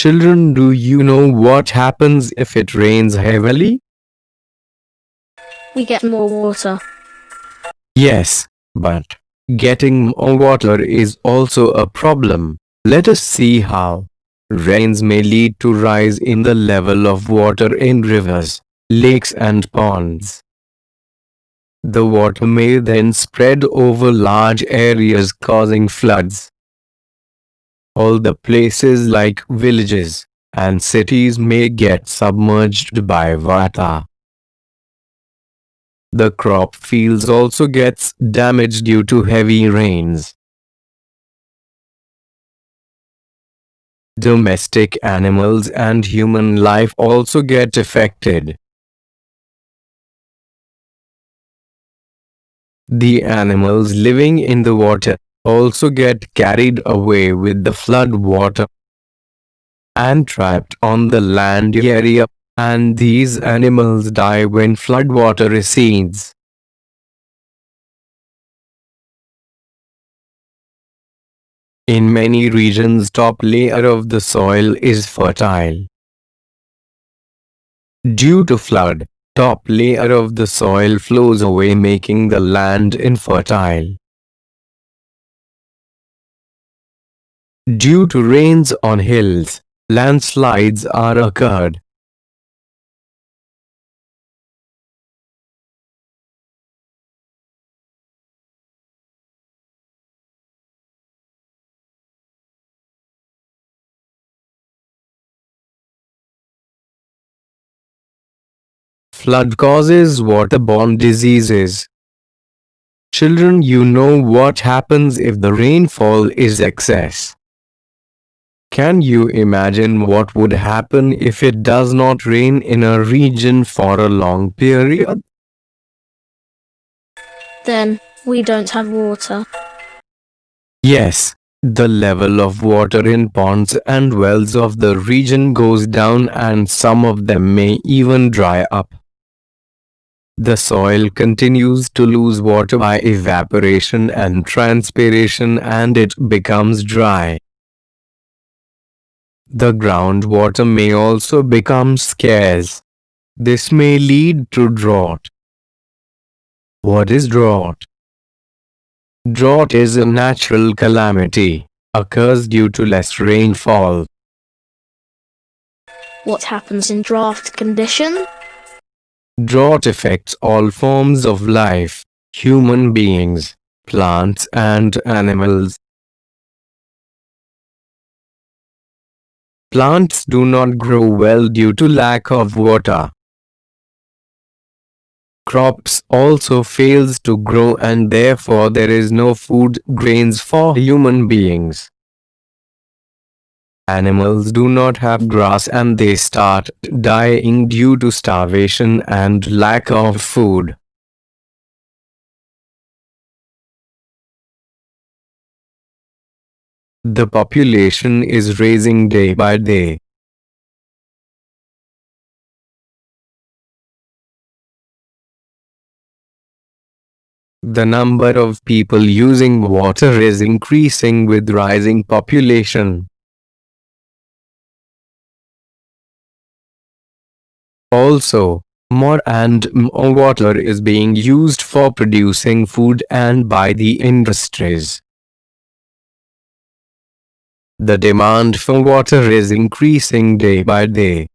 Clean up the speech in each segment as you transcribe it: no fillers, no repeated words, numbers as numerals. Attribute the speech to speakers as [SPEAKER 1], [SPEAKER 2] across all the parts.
[SPEAKER 1] Children, do you know what happens if it rains heavily?
[SPEAKER 2] We get more water.
[SPEAKER 1] Yes, but getting more water is also a problem. Let us see how. Rains may lead to rise in the level of water in rivers, lakes and ponds. The water may then spread over large areas causing floods. All the places like villages and cities may get submerged by water. The crop fields also gets damaged due to heavy rains. Domestic animals and human life also get affected. The animals living in the water also get carried away with the flood water and trapped on the land area, and these animals die when flood water recedes. In many regions, top layer of the soil is fertile. Due to flood, top layer of the soil flows away, making the land infertile. Due to rains on hills, landslides are occurred. Flood causes waterborne diseases. Children, you know what happens if the rainfall is excess. Can you imagine what would happen if it does not rain in a region for a long period?
[SPEAKER 2] Then, we don't have water.
[SPEAKER 1] Yes, the level of water in ponds and wells of the region goes down, and some of them may even dry up. The soil continues to lose water by evaporation and transpiration, and it becomes dry. The groundwater may also become scarce. This may lead to drought. What is drought? Drought is a natural calamity, occurs due to less rainfall.
[SPEAKER 2] What happens in drought condition?
[SPEAKER 1] Drought affects all forms of life, human beings, plants and animals. Plants do not grow well due to lack of water. Crops also fails to grow, and therefore there is no food grains for human beings. Animals do not have grass and they start dying due to starvation and lack of food. The population is rising day by day. The number of people using water is increasing with rising population. Also, more and more water is being used for producing food and by the industries. The demand for water is increasing day by day.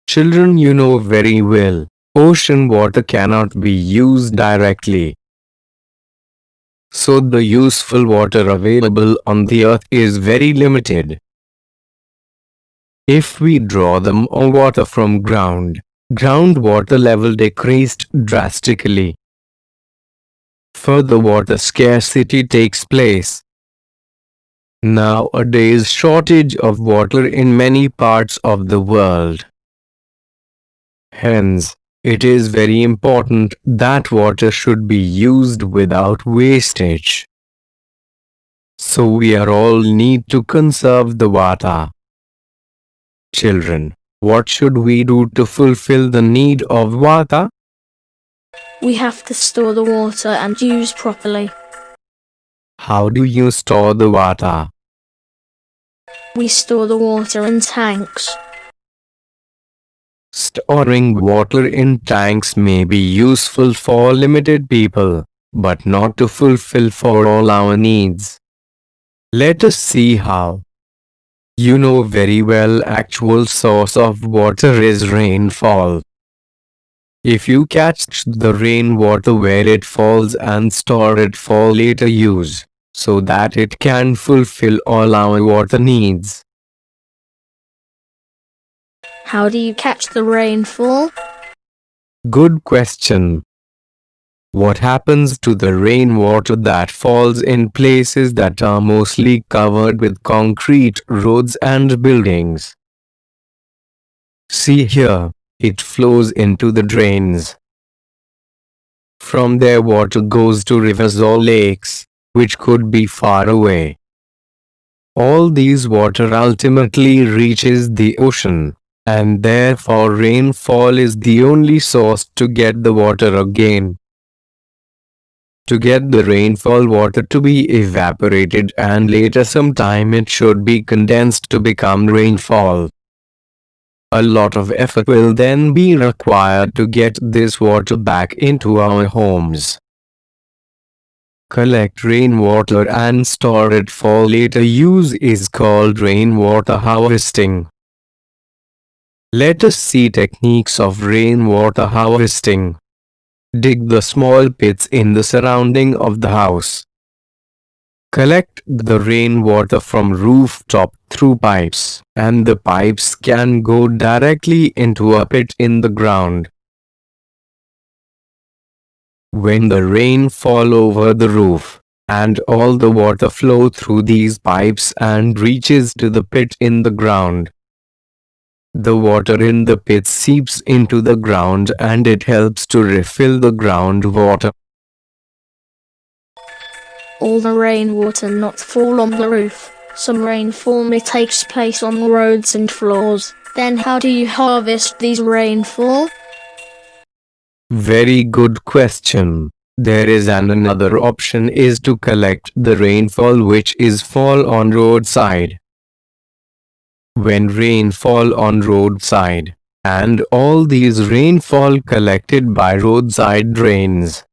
[SPEAKER 1] Children, you know very well, ocean water cannot be used directly. So the useful water available on the earth is very limited. If we draw the more water from groundwater level decreased drastically. Further water scarcity takes place. Nowadays, shortage of water in many parts of the world. Hence, it is very important that water should be used without wastage. So we are all need to conserve the water. Children, what should we do to fulfill the need of water?
[SPEAKER 2] We have to store the water and use properly.
[SPEAKER 1] How do you store the water?
[SPEAKER 2] We store the water in tanks.
[SPEAKER 1] Storing water in tanks may be useful for limited people, but not to fulfill for all our needs. Let us see how. You know very well actual source of water is rainfall. If you catch the rainwater where it falls and store it for later use, so that it can fulfill all our water needs.
[SPEAKER 2] How do you catch the rainfall?
[SPEAKER 1] Good question. What happens to the rainwater that falls in places that are mostly covered with concrete roads and buildings? See here, it flows into the drains. From there water goes to rivers or lakes, which could be far away. All these water ultimately reaches the ocean, and therefore rainfall is the only source to get the water again. To get the rainfall water to be evaporated and later sometime it should be condensed to become rainfall. A lot of effort will then be required to get this water back into our homes. Collect rainwater and store it for later use is called rainwater harvesting. Let us see techniques of rainwater harvesting. Dig the small pits in the surrounding of the house. Collect the rainwater from rooftop through pipes, and the pipes can go directly into a pit in the ground. When the rain fall over the roof, and all the water flow through these pipes and reaches to the pit in the ground, the water in the pit seeps into the ground and it helps to refill the groundwater.
[SPEAKER 2] All the rainwater not fall on the roof. Some rainfall may takes place on the roads and floors. Then how do you harvest these rainfall?
[SPEAKER 1] Very good question. There is another option is to collect the rainfall which is fall on roadside. When rain fall on roadside, and all these rainfall collected by roadside drains,